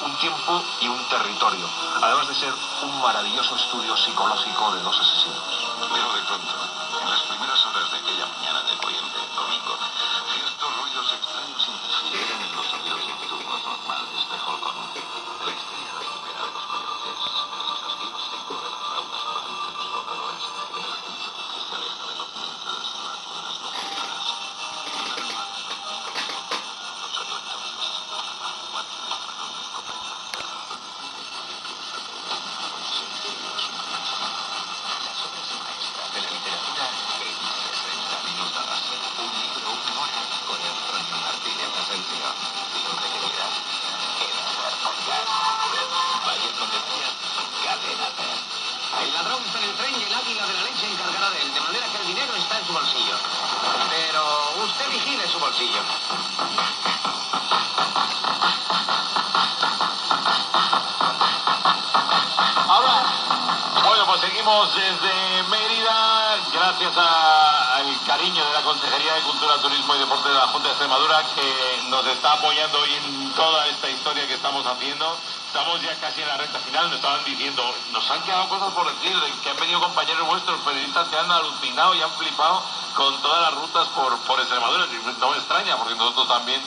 un tiempo y un territorio, además de ser un maravilloso estudio psicológico de dos asesinos. Pero de pronto, en las primeras horas de aquella mañana de noviembre, domingo, ciertos ruidos extraños interfirieron en los sonidos nocturnos normales de Holcomb. La histeria recupera a los coyotes, el chasquido seco de las raudas durante los pobladores, el ruido que se aleja de los mientras las ruedas nocturnas. Un animal los atuentos, cuatro disparos de escopeta. Las obras maestras de la literatura en 60 minutos. Un libro, una hora, con Antonio Martínez Asensio. Donde quieras, queda podcast. Vaya donde sea, Cadena Ser. El ladrón está en el tren y el águila de la ley se encargará de él, de manera que el dinero está en su bolsillo. Pero usted vigile su bolsillo. Bueno, pues seguimos desde Mérida, gracias al cariño de la Consejería de Cultura, Turismo y Deporte de la Junta de Extremadura, que nos está apoyando hoy en toda esta historia que estamos haciendo. Estamos ya casi en la recta final, nos estaban diciendo, nos han quedado cosas por decir, que han venido compañeros vuestros, periodistas que han alucinado y han flipado con todas las rutas por Extremadura. No me extraña, porque nosotros también